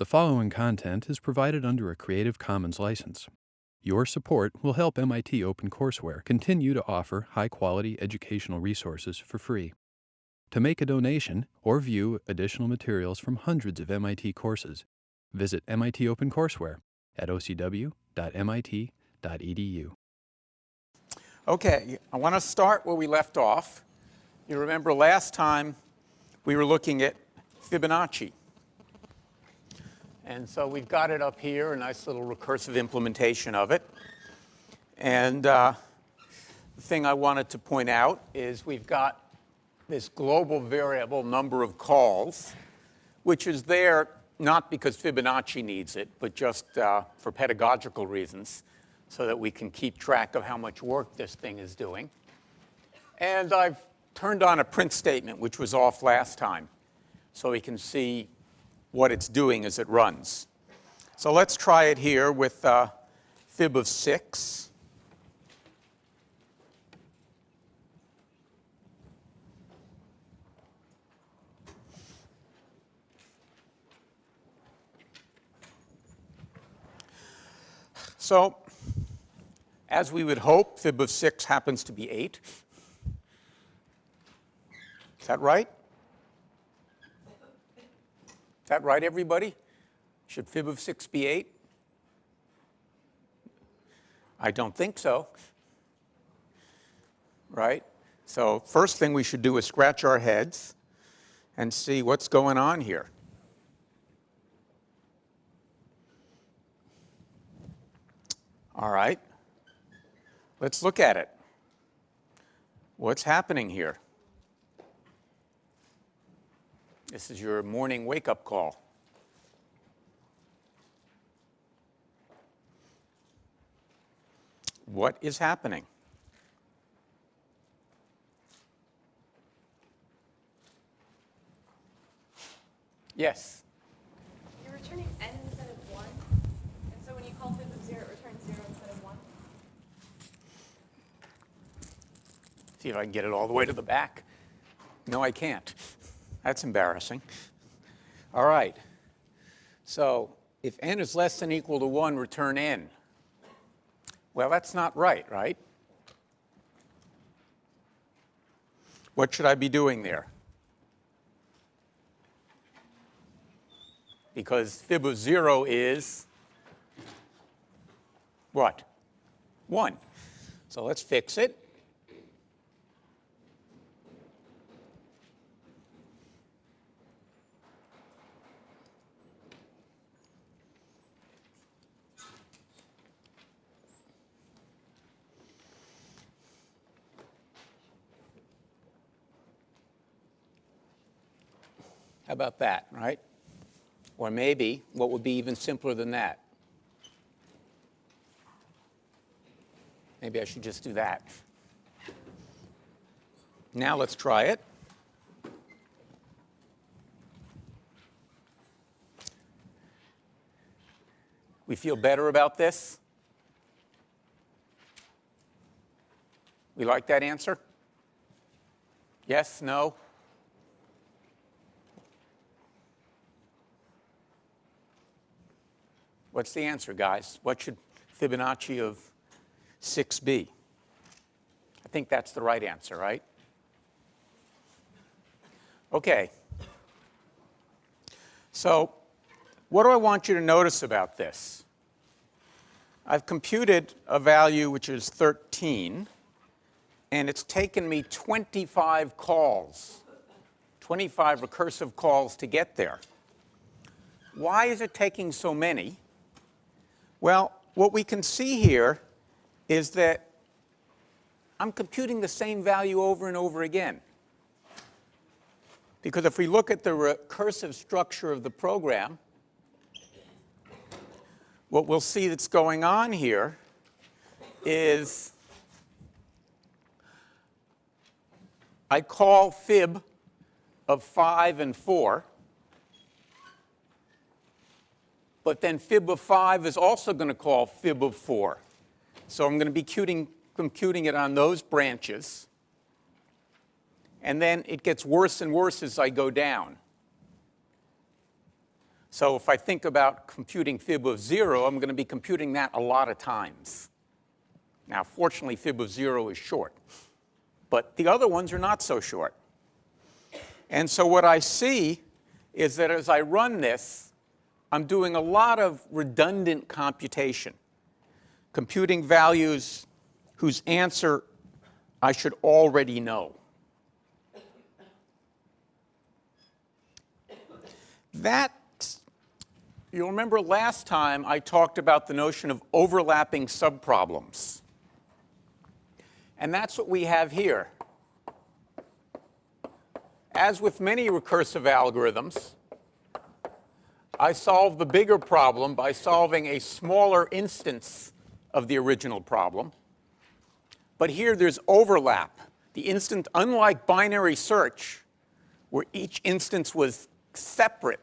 The following content is provided under a Creative Commons license. Your support will help MIT OpenCourseware continue to offer high-quality educational resources for free. To make a donation or view additional materials from hundreds of MIT courses, visit MIT OpenCourseware at ocw.mit.edu. Okay, I want to start where we left off. You remember last time we were looking at Fibonacci. And so we've got it up here, a nice little recursive implementation of it. And the thing I wanted to point out is we've got this global variable number of calls, which is there not because Fibonacci needs it, but just for pedagogical reasons, so that we can keep track of how much work this thing is doing. And I've turned on a print statement, which was off last time, so we can see what it's doing as it runs. So let's try it here with fib of 6. So as we would hope, fib of 6 happens to be 8. Is that right? Is that right, everybody? Should fib of 6 be 8? I don't think so. Right? So first thing we should do is scratch our heads and see what's going on here. All right. Let's look at it. What's happening here? This is your morning wake-up call. What is happening? Yes? You're returning n instead of 1. And so when you call fib of 0, it returns 0 instead of 1. See if I can get it all the way to the back. No, I can't. That's embarrassing. All right. So if n is less than or equal to 1, return n. Well, that's not right, right? What should I be doing there? Because fib of 0 is what? 1. So let's fix it. How about that, right? Or maybe what would be even simpler than that? Maybe I should just do that. Now let's try it. We feel better about this? We like that answer? Yes? No? What's the answer, guys? What should Fibonacci of 6 be? I think that's the right answer, right? OK. So what do I want you to notice about this? I've computed a value which is 13, and it's taken me 25 calls, 25 recursive calls to get there. Why is it taking so many? Well, what we can see here is that I'm computing the same value over and over again. Because if we look at the recursive structure of the program, what we'll see that's going on here is I call fib of 5 and 4. But then fib of 5 is also going to call fib of 4. So I'm going to be computing it on those branches. And then it gets worse and worse as I go down. So if I think about computing fib of 0, I'm going to be computing that a lot of times. Now, fortunately, fib of 0 is short. But the other ones are not so short. And so what I see is that as I run this, I'm doing a lot of redundant computation, computing values whose answer I should already know. You'll remember last time I talked about the notion of overlapping subproblems. And that's what we have here. As with many recursive algorithms, I solve the bigger problem by solving a smaller instance of the original problem. But here there's overlap. The instant, unlike binary search, where each instance was separate,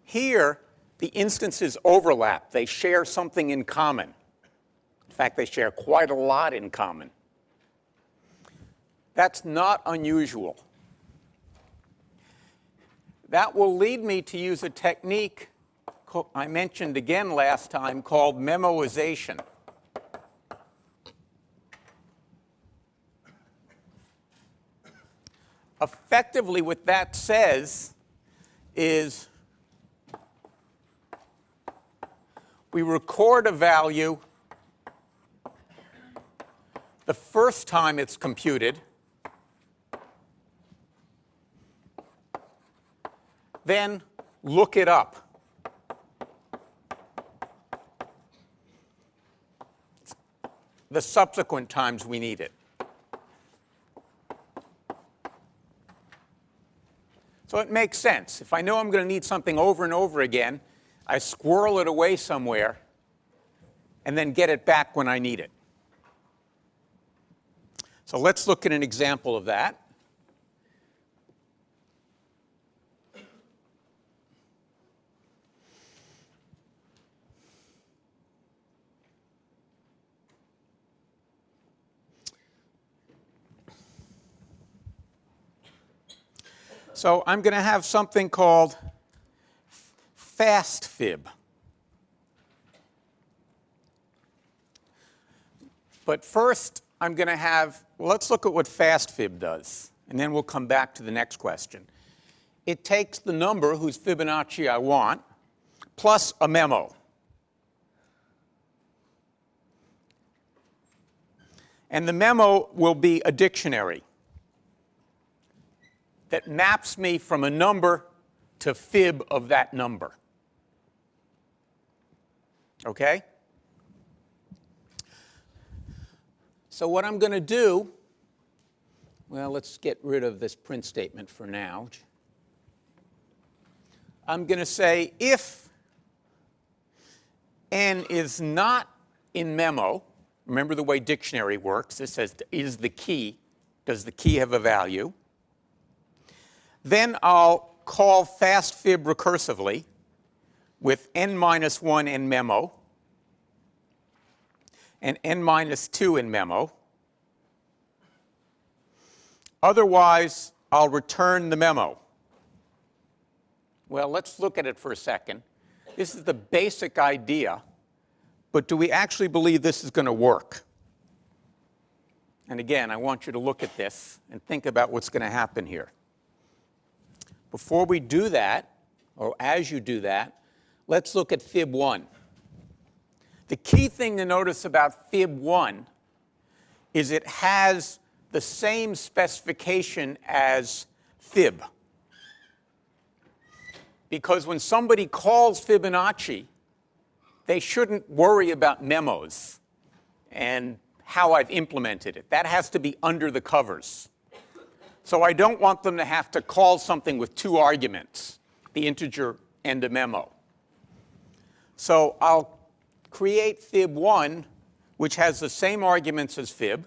here the instances overlap. They share something in common. In fact, they share quite a lot in common. That's not unusual. That will lead me to use a technique I mentioned again last time called memoization. Effectively, what that says is we record a value the first time it's computed, then look it up. The subsequent times we need it. So it makes sense. If I know I'm going to need something over and over again, I squirrel it away somewhere and then get it back when I need it. So let's look at an example of that. So I'm going to have something called fast fib. But first, I'm going to have, well, let's look at what fast fib does, and then we'll come back to the next question. It takes the number whose Fibonacci I want, plus a memo. And the memo will be a dictionary that maps me from a number to fib of that number. OK? So what I'm going to do, well, let's get rid of this print statement for now. I'm going to say if n is not in memo, remember the way dictionary works. It says, is the key, does the key have a value? Then I'll call fast fib recursively with n minus 1 in memo and n minus 2 in memo. Otherwise, I'll return the memo. Well, let's look at it for a second. This is the basic idea, but do we actually believe this is going to work? And again, I want you to look at this and think about what's going to happen here. Before we do that, or as you do that, let's look at fib 1. The key thing to notice about fib 1 is it has the same specification as fib. Because when somebody calls Fibonacci, they shouldn't worry about memos and how I've implemented it. That has to be under the covers. So I don't want them to have to call something with two arguments, the integer and a memo. So I'll create fib 1, which has the same arguments as fib.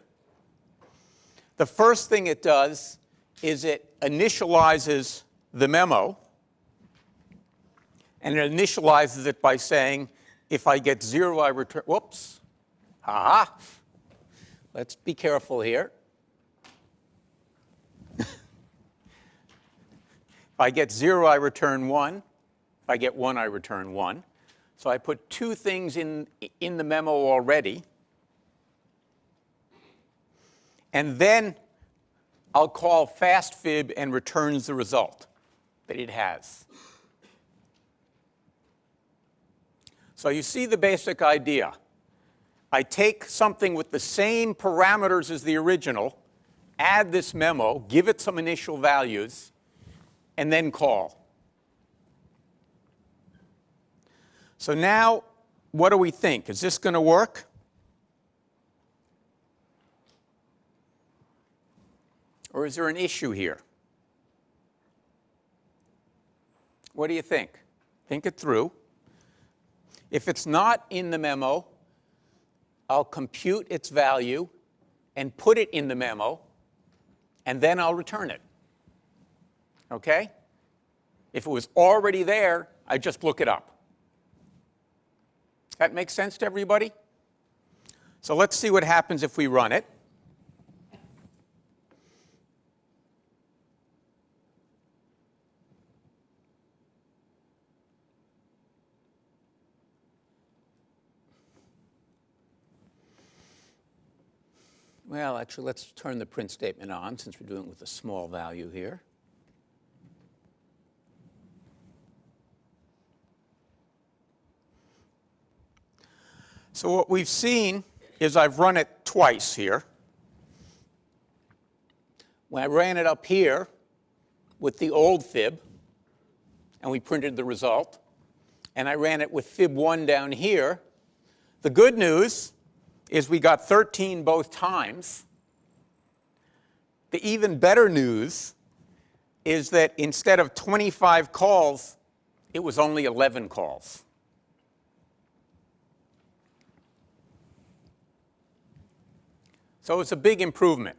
The first thing it does is it initializes the memo. And it initializes it by saying, if I get 0, I return. Whoops. Ha-ha. Let's be careful here. If I get 0, I return 1. If I get 1, I return 1. So I put 2 things in the memo already. And then I'll call fastfib and returns the result that it has. So you see the basic idea. I take something with the same parameters as the original, add this memo, give it some initial values, and then call. So now, what do we think? Is this going to work? Or is there an issue here? What do you think? Think it through. If it's not in the memo, I'll compute its value and put it in the memo, and then I'll return it. OK? If it was already there, I just look it up. That makes sense to everybody? So let's see what happens if we run it. Well, actually, let's turn the print statement on since we're doing it with a small value here. So what we've seen is I've run it twice here. When I ran it up here with the old fib, and we printed the result, and I ran it with fib 1 down here, the good news is we got 13 both times. The even better news is that instead of 25 calls, it was only 11 calls. So it's a big improvement.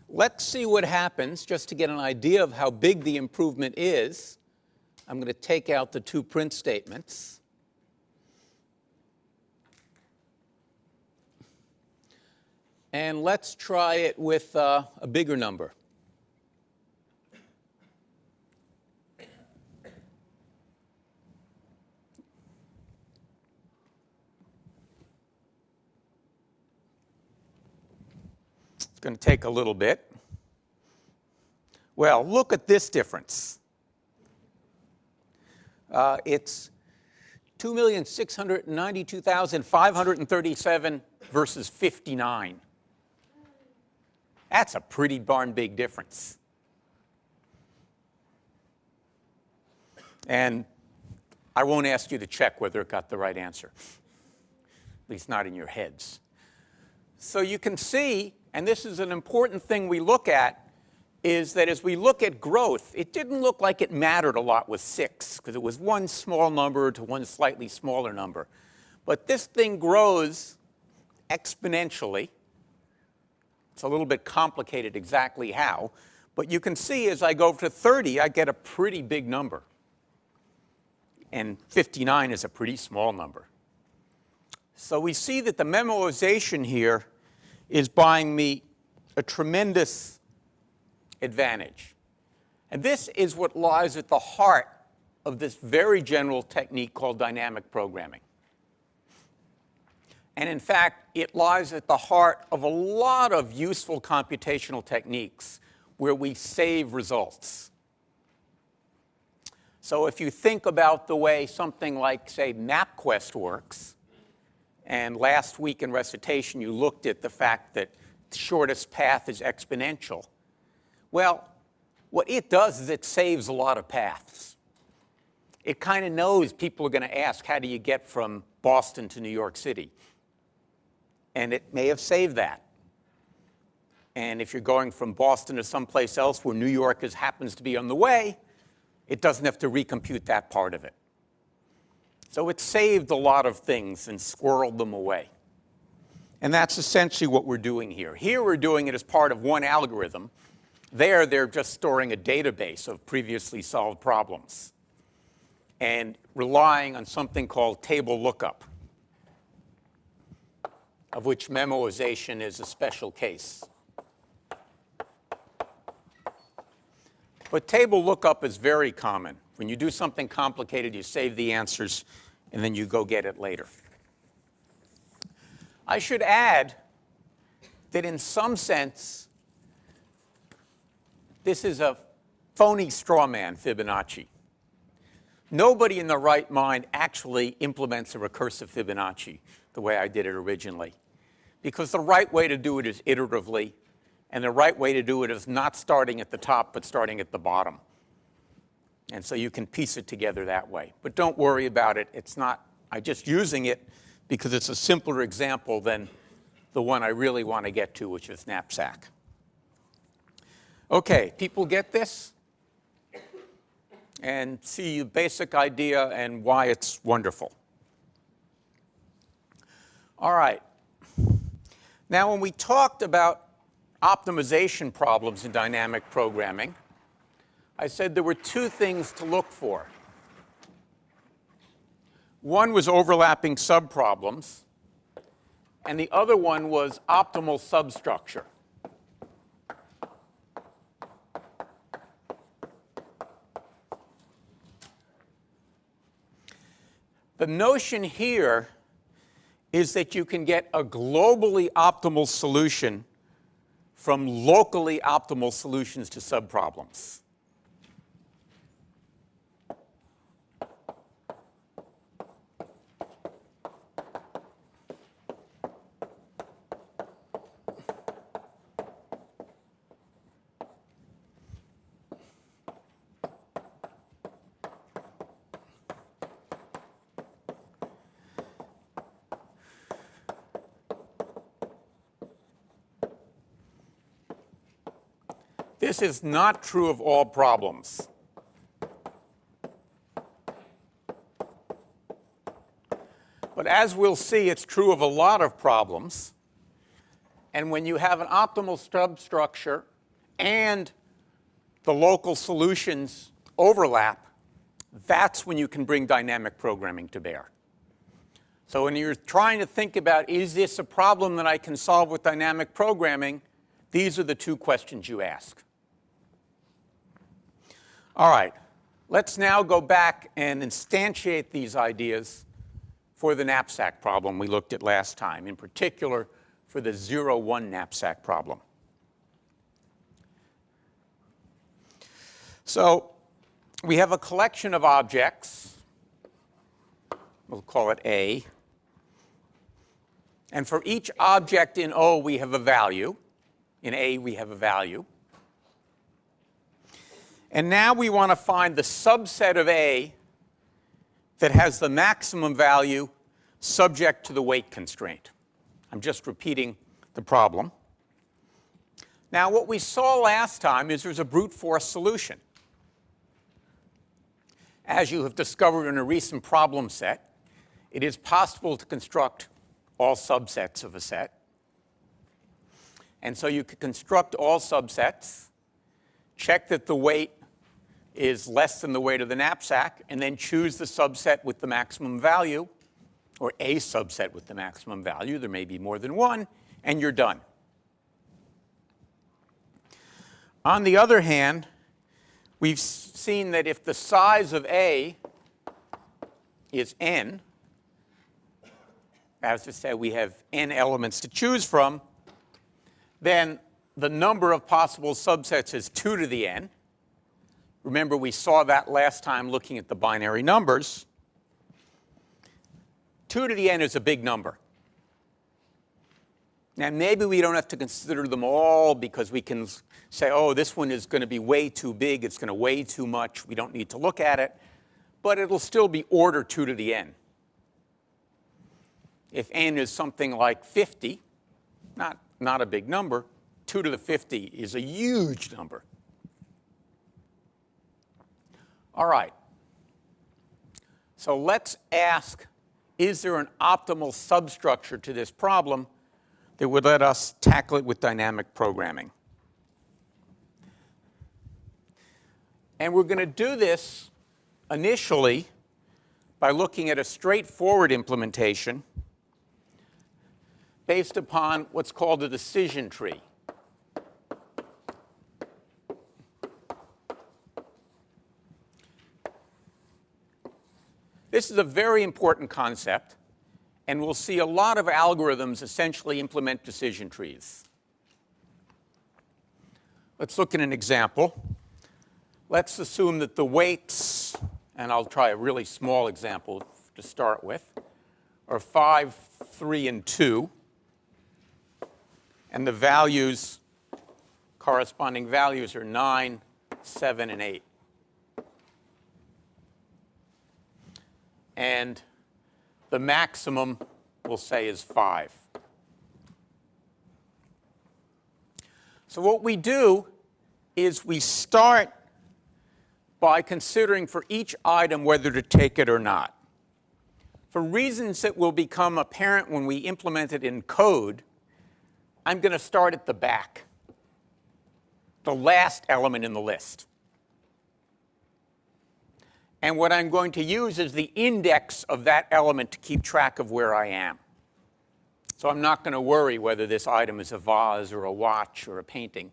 Let's see what happens, just to get an idea of how big the improvement is. I'm going to take out the 2 print statements. And let's try it with a bigger number. It's going to take a little bit. Well, look at this difference. It's 2,692,537 versus 59. That's a pretty darn big difference. And I won't ask you to check whether it got the right answer, at least not in your heads. So you can see, and this is an important thing we look at, is that as we look at growth, it didn't look like it mattered a lot with 6, because it was one small number to one slightly smaller number. But this thing grows exponentially. It's a little bit complicated exactly how. But you can see as I go to 30, I get a pretty big number. And 59 is a pretty small number. So we see that the memoization here is buying me a tremendous advantage. And this is what lies at the heart of this very general technique called dynamic programming. And in fact, it lies at the heart of a lot of useful computational techniques where we save results. So if you think about the way something like, say, MapQuest works, and last week in recitation you looked at the fact that the shortest path is exponential. Well, what it does is it saves a lot of paths. It kind of knows people are going to ask, how do you get from Boston to New York City? And it may have saved that. And if you're going from Boston to someplace else where New York happens to be on the way, it doesn't have to recompute that part of it. So it saved a lot of things and squirreled them away. And that's essentially what we're doing here. Here we're doing it as part of one algorithm. There, they're just storing a database of previously solved problems and relying on something called table lookup, of which memoization is a special case. But table lookup is very common. When you do something complicated, you save the answers, and then you go get it later. I should add that in some sense, this is a phony straw man, Fibonacci. Nobody in their right mind actually implements a recursive Fibonacci the way I did it originally, because the right way to do it is iteratively, and the right way to do it is not starting at the top, but starting at the bottom. And so you can piece it together that way. But don't worry about it. It's not, I'm just using it because it's a simpler example than the one I really want to get to, which is knapsack. OK, people get this and see the basic idea and why it's wonderful. All right. Now, when we talked about optimization problems in dynamic programming, I said there were two things to look for. One was overlapping subproblems, and the other one was optimal substructure. The notion here is that you can get a globally optimal solution from locally optimal solutions to subproblems. This is not true of all problems. But as we'll see, it's true of a lot of problems. And when you have an optimal substructure and the local solutions overlap, that's when you can bring dynamic programming to bear. So when you're trying to think about, is this a problem that I can solve with dynamic programming, these are the two questions you ask. All right, let's now go back and instantiate these ideas for the knapsack problem we looked at last time, in particular for the 0-1 knapsack problem. So we have a collection of objects. We'll call it A. And for each object in O, we have a value. In A, we have a value. And now we want to find the subset of A that has the maximum value subject to the weight constraint. I'm just repeating the problem. Now, what we saw last time is there's a brute force solution. As you have discovered in a recent problem set, it is possible to construct all subsets of a set. And so you could construct all subsets, check that the weight is less than the weight of the knapsack, and then choose the subset with the maximum value, or a subset with the maximum value. There may be more than one, and you're done. On the other hand, we've seen that if the size of A is n, as I said, we have n elements to choose from, then the number of possible subsets is 2 to the n. Remember, we saw that last time looking at the binary numbers. 2 to the n is a big number. Now, maybe we don't have to consider them all because we can say, oh, this one is going to be way too big. It's going to weigh too much. We don't need to look at it. But it'll still be order 2 to the n. If n is something like 50, not a big number, 2 to the 50 is a huge number. All right. So let's ask, is there an optimal substructure to this problem that would let us tackle it with dynamic programming? And we're going to do this initially by looking at a straightforward implementation based upon what's called a decision tree. This is a very important concept, and we'll see a lot of algorithms essentially implement decision trees. Let's look at an example. Let's assume that the weights, and I'll try a really small example to start with, are 5, 3, and 2. And the values, corresponding values, are 9, 7, and 8. And the maximum, we'll say, is 5. So what we do is we start by considering for each item whether to take it or not. For reasons that will become apparent when we implement it in code, I'm going to start at the back, the last element in the list. And what I'm going to use is the index of that element to keep track of where I am. So I'm not going to worry whether this item is a vase or a watch or a painting.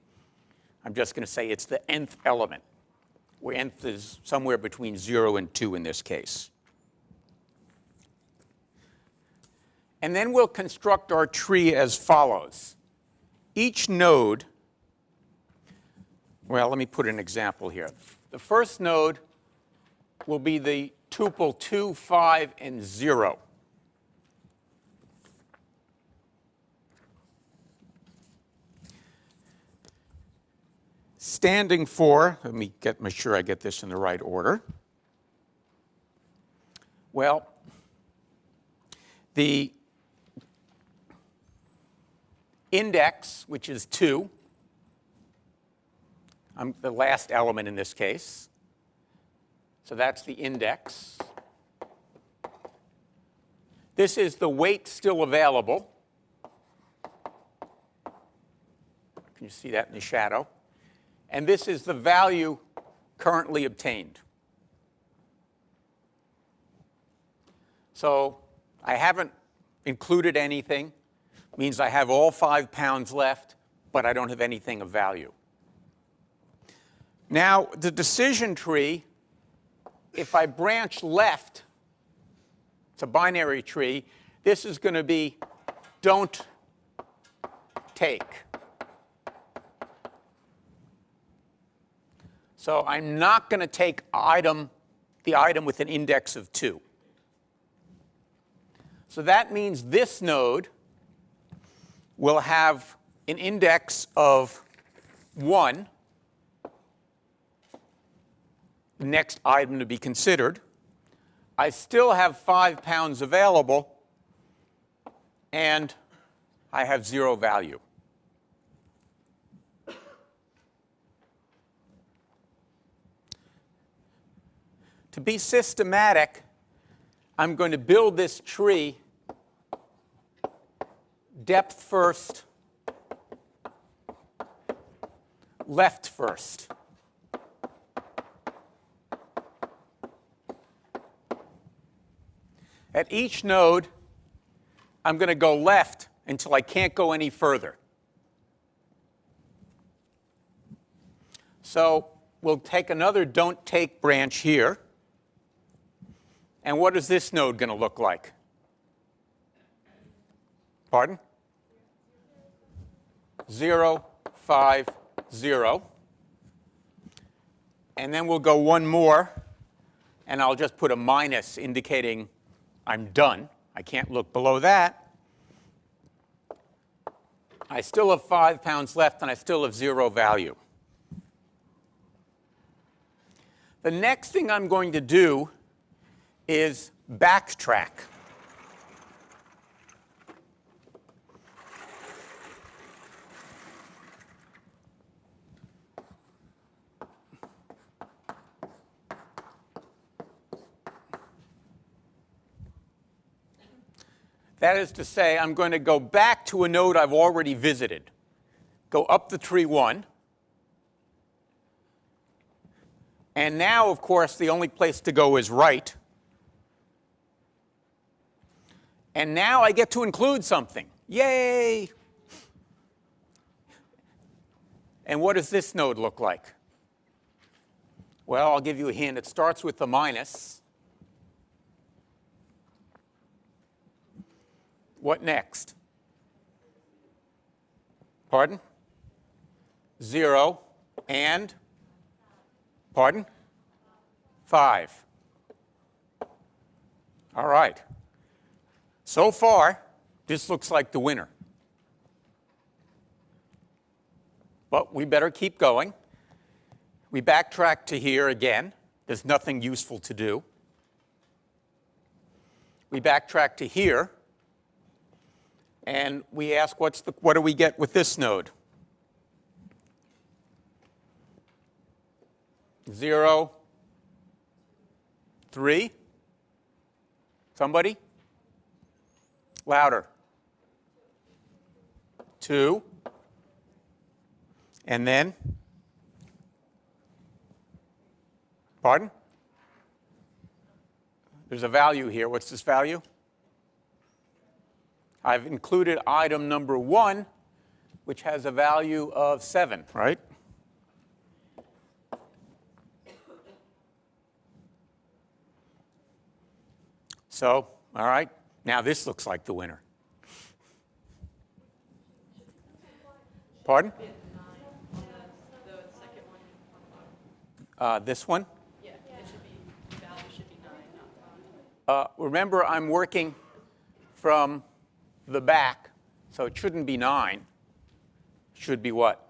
I'm just going to say it's the nth element, where nth is somewhere between 0 and 2 in this case. And then we'll construct our tree as follows. Each node, well, let me put an example here. The first node will be the tuple 2, 5, and 0. Standing for, let me make sure I get this in the right order. Well, the index, which is 2, I'm the last element in this case. So that's the index. This is the weight still available. Can you see that in the shadow? And this is the value currently obtained. So I haven't included anything. Means I have all 5 pounds left, but I don't have anything of value. Now, the decision tree, if I branch left, it's a binary tree, this is going to be don't take. So I'm not going to take the item with an index of 2. So that means this node will have an index of 1, the next item to be considered. I still have 5 pounds available, and I have 0 value. To be systematic, I'm going to build this tree depth first, left first. At each node, I'm going to go left until I can't go any further. So we'll take another don't take branch here. And what is this node going to look like? Pardon? 0, 5, 0. And then we'll go one more, and I'll just put a minus indicating I'm done. I can't look below that. I still have 5 pounds left, and I still have 0 value. The next thing I'm going to do is backtrack. That is to say, I'm going to go back to a node I've already visited. Go up the tree 1. And now, of course, the only place to go is right. And now I get to include something. Yay! And what does this node look like? Well, I'll give you a hint. It starts with the minus. What next? Pardon? 0 and? Pardon? 5. All right. So far, this looks like the winner. But we better keep going. We backtrack to here again. There's nothing useful to do. We backtrack to here. And we ask, what do we get with this node? 0, 3. Somebody? Louder. 2. And then? Pardon? There's a value here. What's this value? I've included item number 1, which has a value of 7, right? So, all right, now this looks like the winner. Pardon? This one? Yeah, the value should be 9, not 5. Remember, I'm working from the back, so it shouldn't be 9. It should be what?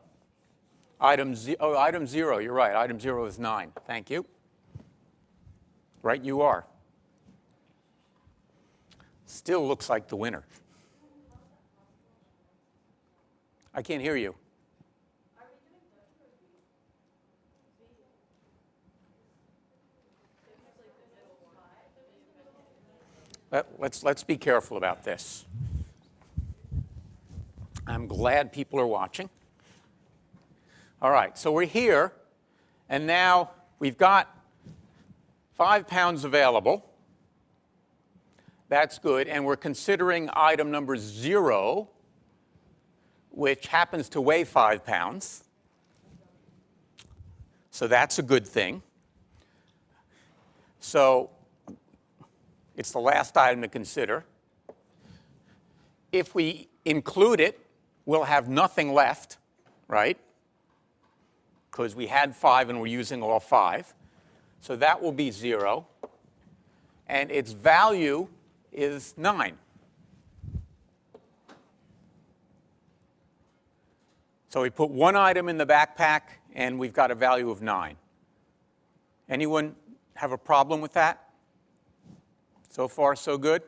Item 0, you're right. Item 0 is 9. Thank you. Right, you are. Still looks like the winner. I can't hear you. Let's be careful about this. I'm glad people are watching. All right, so we're here, and now we've got 5 pounds available. That's good, and we're considering item number 0, which happens to weigh 5 pounds. So that's a good thing. So it's the last item to consider. If we include it, we'll have nothing left, right? Because we had 5 and we're using all 5. So that will be 0. And its value is 9. So we put 1 item in the backpack, and we've got a value of 9. Anyone have a problem with that? So far, so good?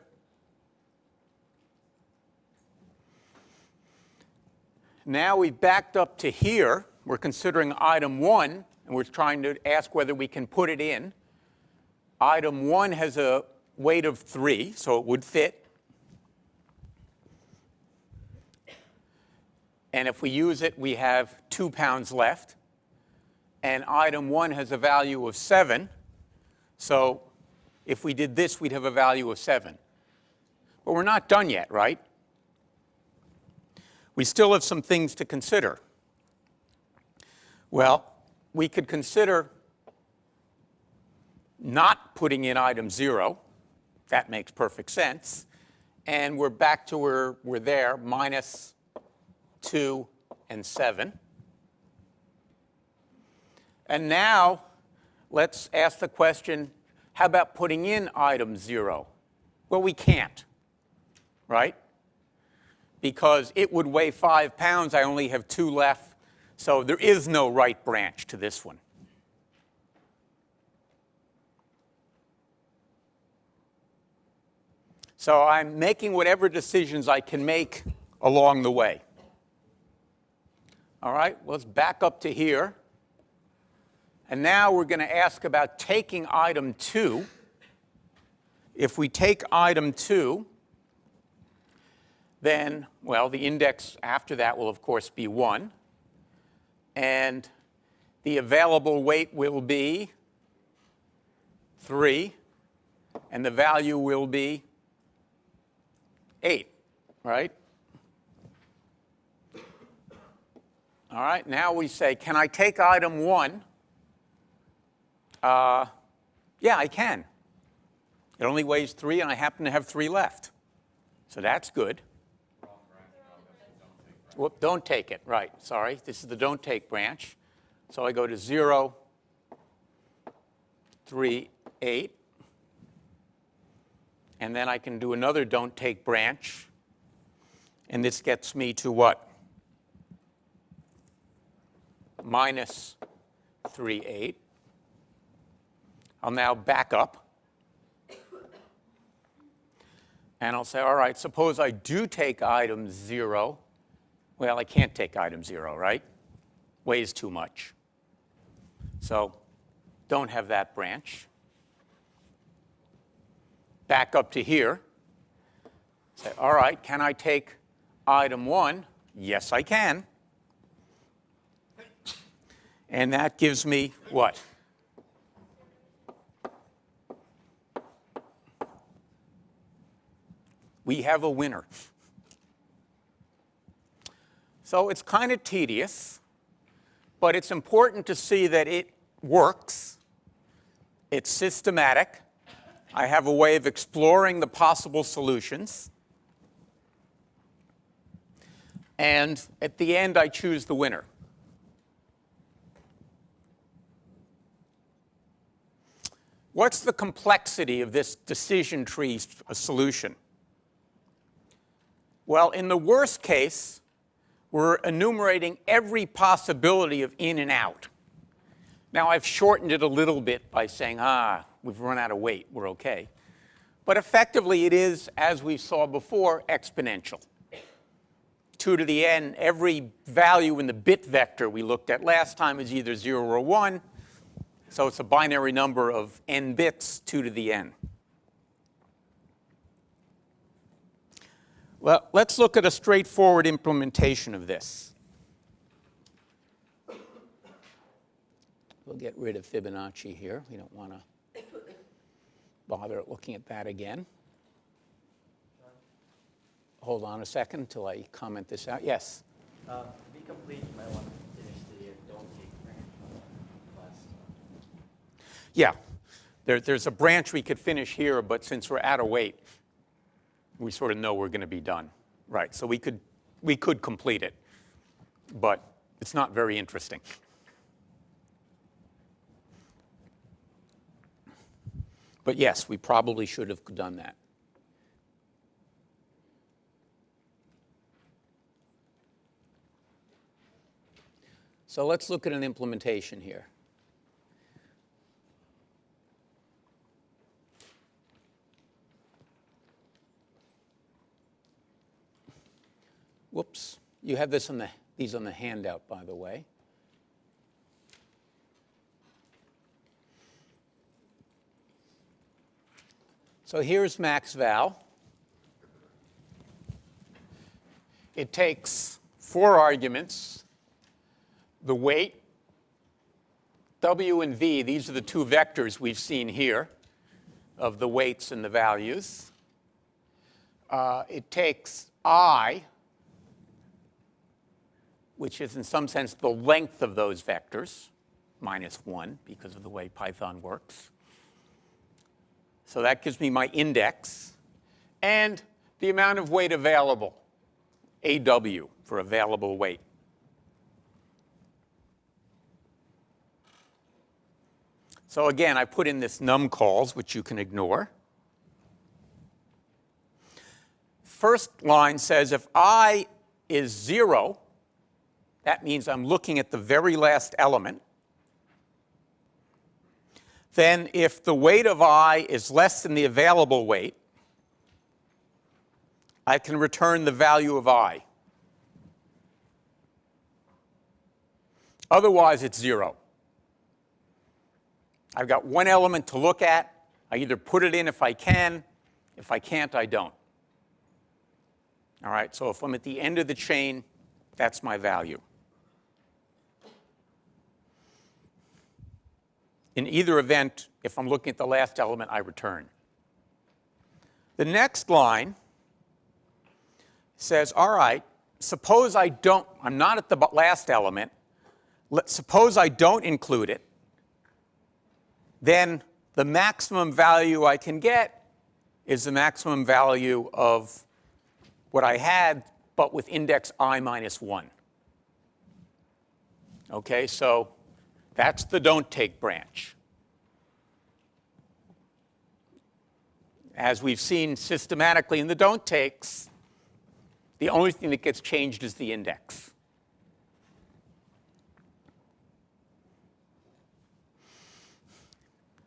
Now we've backed up to here. We're considering item 1, and we're trying to ask whether we can put it in. Item 1 has a weight of 3, so it would fit. And if we use it, we have 2 pounds left. And item 1 has a value of 7. So if we did this, we'd have a value of 7. But we're not done yet, right? We still have some things to consider. Well, we could consider not putting in item 0. That makes perfect sense. And we're back to where we're there, minus 2 and 7. And now let's ask the question, how about putting in item 0? Well, we can't, right? Because it would weigh 5 pounds. I only have 2 left. So there is no right branch to this one. So I'm making whatever decisions I can make along the way. All right, let's back up to here. And now we're going to ask about taking item 2. If we take item 2, then, well, the index after that will, of course, be 1. And the available weight will be 3. And the value will be 8, right? All right, now we say, can I take item 1? Yeah, I can. It only weighs 3, and I happen to have 3 left. So that's good. Whoop, don't take it. Right, sorry. This is the don't take branch. So I go to 0, 3, 8. And then I can do another don't take branch. And this gets me to what? Minus 3, 8. I'll now back up. And I'll say, all right, suppose I do take item 0. Well, I can't take item 0, right? Weighs too much. So don't have that branch. Back up to here. Say, all right, can I take item 1? Yes, I can. And that gives me what? We have a winner. So it's kind of tedious, but it's important to see that it works. It's systematic. I have a way of exploring the possible solutions. And at the end, I choose the winner. What's the complexity of this decision tree solution? Well, in the worst case, we're enumerating every possibility of in and out. Now, I've shortened it a little bit by saying, we've run out of weight, we're OK. But effectively, it is, as we saw before, exponential. 2 to the n, every value in the bit vector we looked at last time is either 0 or 1. So it's a binary number of n bits, 2 to the n. Well, let's look at a straightforward implementation of this. We'll get rid of Fibonacci here. We don't want to bother looking at that again. Hold on a second until I comment this out. Yes? To be complete, you might want to finish the don't take branch on the last. Yeah. There's a branch we could finish here, but since we're out of weight, we sort of know we're going to be done. Right, so we could complete it, but it's not very interesting. But yes, we probably should have done that. So let's look at an implementation here. Whoops. You have this on these on the handout, by the way. So here's max val. It takes 4 arguments. The weight, W and V, these are the 2 vectors we've seen here of the weights and the values. It takes I, which is in some sense the length of those vectors, -1 because of the way Python works. So that gives me my index. And the amount of weight available, AW for available weight. So again, I put in this numcalls, which you can ignore. First line says if I is 0, that means I'm looking at the very last element. Then if the weight of I is less than the available weight, I can return the value of I. Otherwise, it's 0. I've got one element to look at. I either put it in if I can. If I can't, I don't. All right, so if I'm at the end of the chain, that's my value. In either event, if I'm looking at the last element, I return. The next line says, all right, suppose I'm not at the last element. Suppose I don't include it. Then the maximum value I can get is the maximum value of what I had, but with index I minus 1. Okay, so that's the don't take branch. As we've seen systematically in the don't takes, the only thing that gets changed is the index.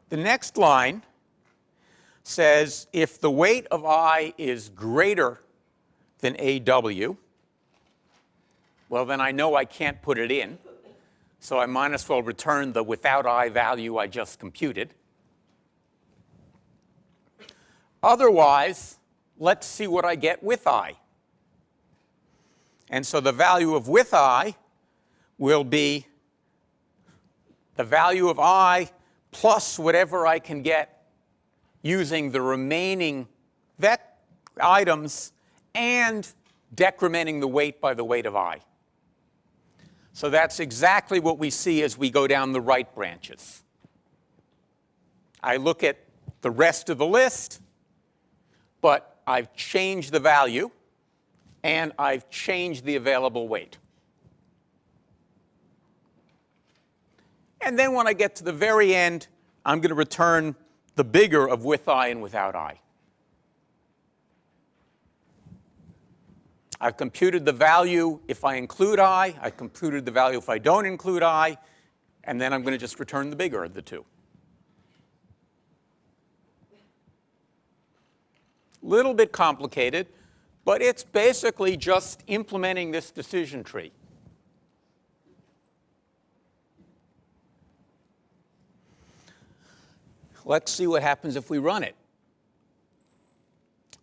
The next line says if the weight of I is greater than AW, well, then I know I can't put it in. So I might as well return the without I value I just computed. Otherwise, let's see what I get with I. And so the value of with I will be the value of I plus whatever I can get using the remaining items and decrementing the weight by the weight of I. So that's exactly what we see as we go down the right branches. I look at the rest of the list, but I've changed the value, and I've changed the available weight. And then when I get to the very end, I'm going to return the bigger of with I and without I. I've computed the value if I include I. I've computed the value if I don't include I. And then I'm going to just return the bigger of the two. Little bit complicated, but it's basically just implementing this decision tree. Let's see what happens if we run it.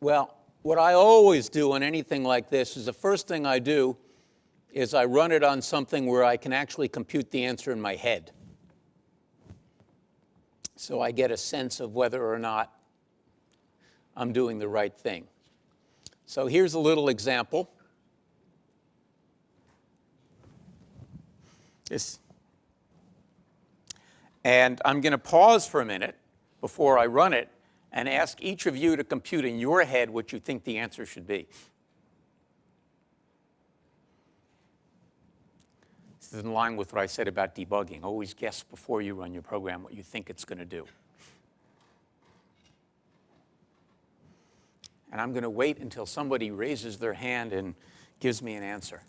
Well, what I always do on anything like this is the first thing I do is I run it on something where I can actually compute the answer in my head. So I get a sense of whether or not I'm doing the right thing. So here's a little example. And I'm going to pause for a minute before I run it and ask each of you to compute in your head what you think the answer should be. This is in line with what I said about debugging. Always guess before you run your program what you think it's going to do. And I'm going to wait until somebody raises their hand and gives me an answer.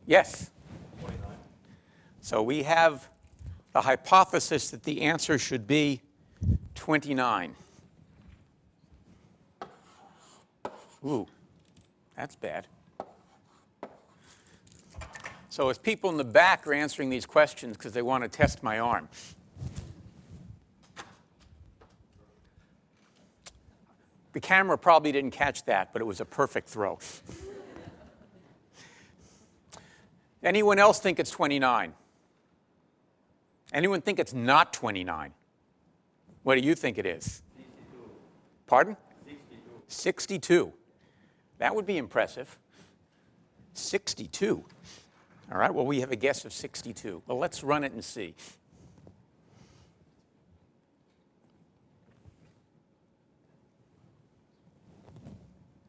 Yes? 29. So we have the hypothesis that the answer should be 29. Ooh, that's bad. So as people in the back are answering these questions because they want to test my arm. The camera probably didn't catch that, but it was a perfect throw. Anyone else think it's 29? Anyone think it's not 29? What do you think it is? 62. Pardon? 62. 62. That would be impressive. 62. All right, well, we have a guess of 62. Well, let's run it and see.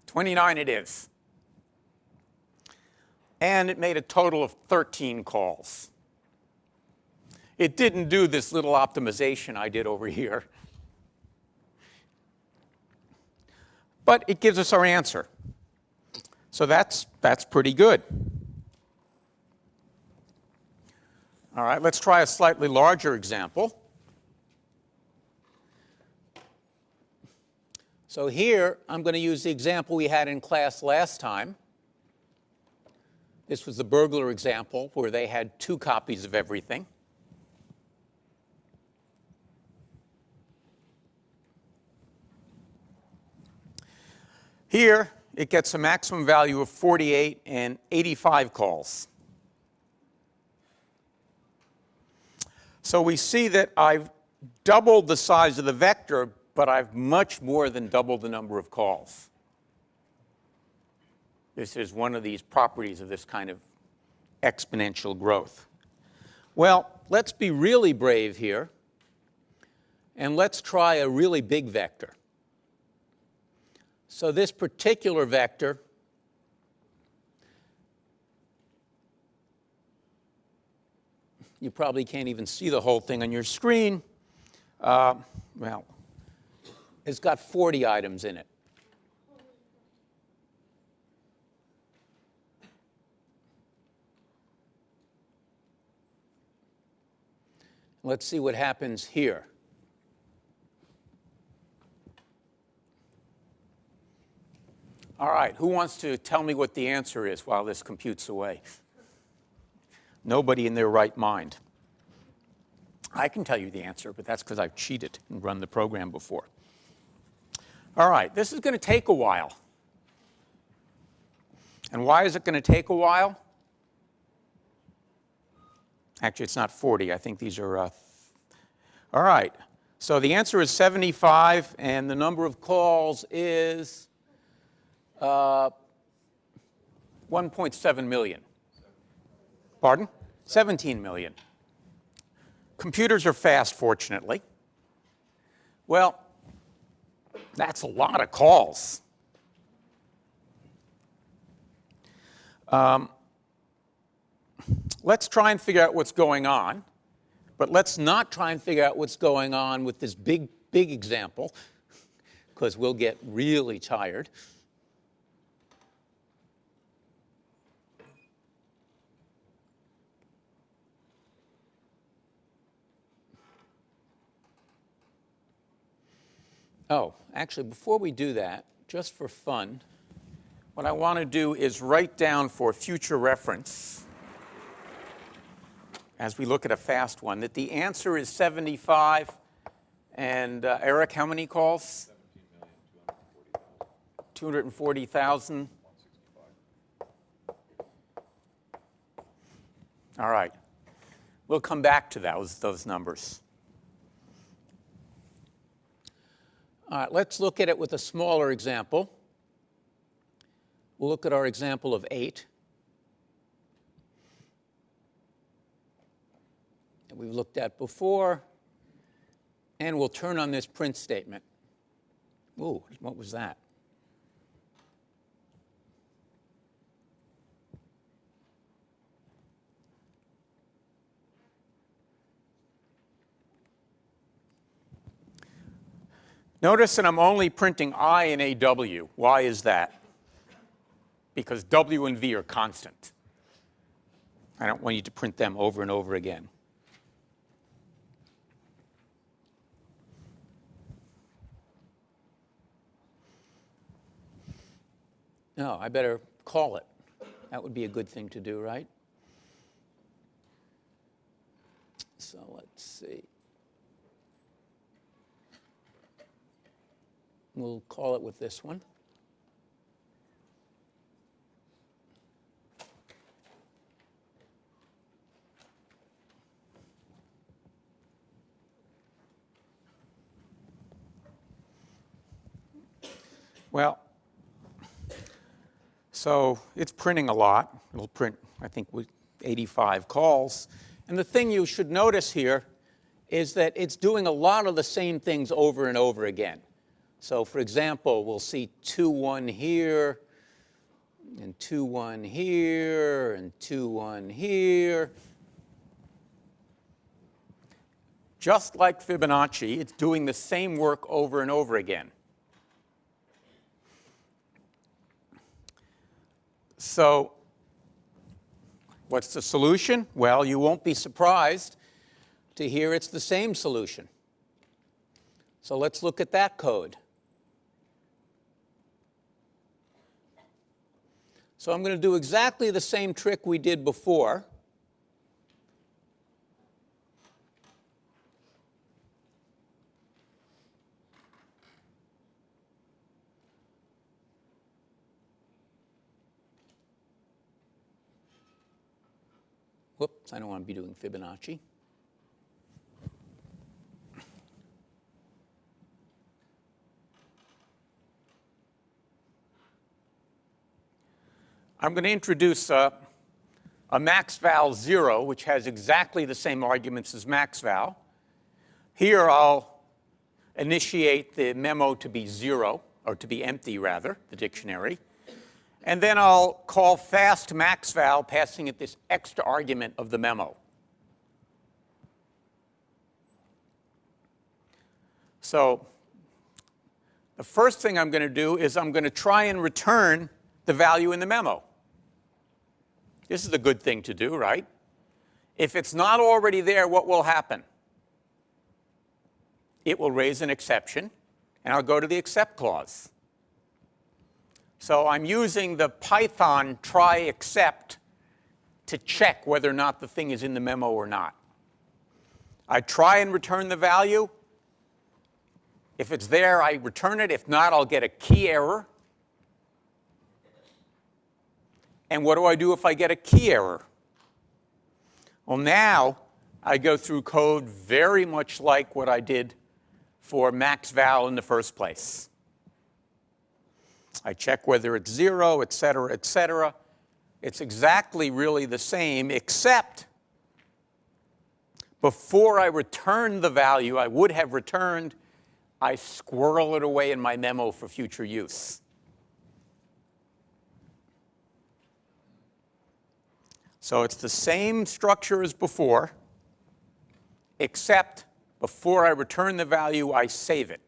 $29 it is. And it made a total of 13 calls. It didn't do this little optimization I did over here. But it gives us our answer. So that's pretty good. All right, let's try a slightly larger example. So here, I'm going to use the example we had in class last time. This was the burglar example where they had 2 copies of everything. Here, it gets a maximum value of 48 and 85 calls. So we see that I've doubled the size of the vector, but I've much more than doubled the number of calls. This is one of these properties of this kind of exponential growth. Well, let's be really brave here And let's try a really big vector. So this particular vector you probably can't even see the whole thing on your screen. Well, it's got 40 items in it. Let's see what happens here. All right, who wants to tell me what the answer is while this computes away? Nobody in their right mind. I can tell you the answer, but that's because I've cheated and run the program before. All right, this is going to take a while. And why is it going to take a while? Actually, it's not 40. I think these are... all right, so the answer is 75, and the number of calls is 1.7 million. Pardon? 17 million. Computers are fast, fortunately. Well, that's a lot of calls. Let's try and figure out what's going on, but let's not try and figure out what's going on with this big example, because we'll get really tired. Oh, actually, before we do that, just for fun, what I want to do is write down for future reference, as we look at a fast one, that the answer is 75. And Eric, how many calls? 240,000. All right. We'll come back to those numbers. All right, let's look at it with a smaller example. We'll look at our example of 8. That we've looked at before. And we'll turn on this print statement. Ooh, what was that? Notice that I'm only printing I and AW. Why is that? Because W and V are constant. I don't want you to print them over and over again. No, I better call it. That would be a good thing to do, right? So let's see. We'll call it with this one. Well, so it's printing a lot. It'll print, I think, with 85 calls. And the thing you should notice here is that it's doing a lot of the same things over and over again. So, for example, we'll see 2-1 here, and 2-1 here, and 2-1 here. Just like Fibonacci, it's doing the same work over and over again. So, what's the solution? Well, you won't be surprised to hear it's the same solution. So let's look at that code. So I'm going to do exactly the same trick we did before. Whoops, I don't want to be doing Fibonacci. I'm going to introduce a max val 0, which has exactly the same arguments as max val. Here I'll initiate the memo to be 0, or to be empty, rather, the dictionary. And then I'll call fast maxval, passing it this extra argument of the memo. So the first thing I'm going to do is I'm going to try and return the value in the memo. This is a good thing to do, right? If it's not already there, what will happen? It will raise an exception, and I'll go to the except clause. So I'm using the Python try except to check whether or not the thing is in the memo or not. I try and return the value. If it's there, I return it. If not, I'll get a key error. And what do I do if I get a key error? Well, now I go through code very much like what I did for maxval in the first place. I check whether it's 0, et cetera, et cetera. It's exactly really the same, except before I return the value I would have returned, I squirrel it away in my memo for future use. So it's the same structure as before, except before I return the value, I save it.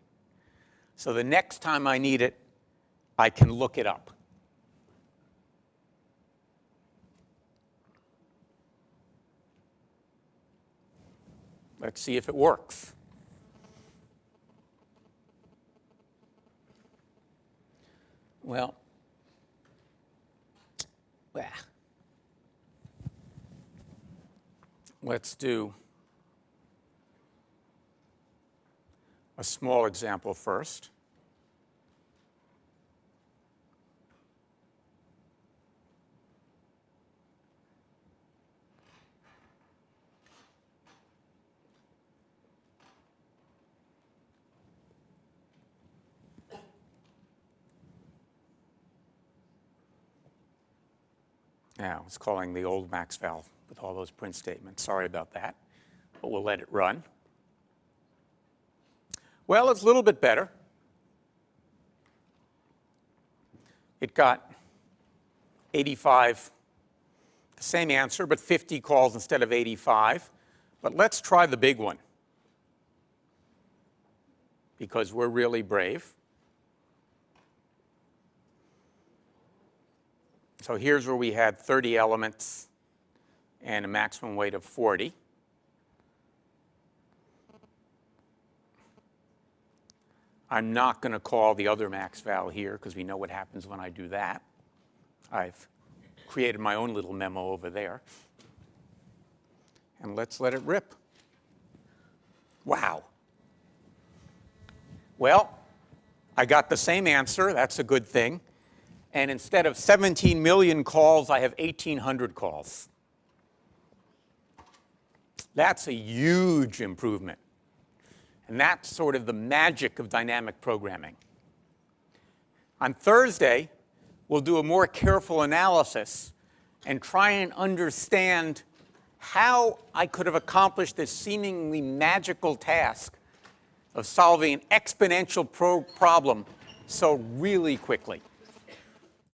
So the next time I need it, I can look it up. Let's see if it works. Well, let's do a small example first. Now, it's calling the old maxval with all those print statements. Sorry about that, but we'll let it run. Well, it's a little bit better. It got 85, the same answer, but 50 calls instead of 85. But let's try the big one, because we're really brave. So here's where we had 30 elements and a maximum weight of 40. I'm not going to call the other maxval here, because we know what happens when I do that. I've created my own little memo over there. And let's let it rip. Wow. Well, I got the same answer. That's a good thing. And instead of 17 million calls, I have 1,800 calls. That's a huge improvement. And that's sort of the magic of dynamic programming. On Thursday, we'll do a more careful analysis and try and understand how I could have accomplished this seemingly magical task of solving an exponential problem so really quickly.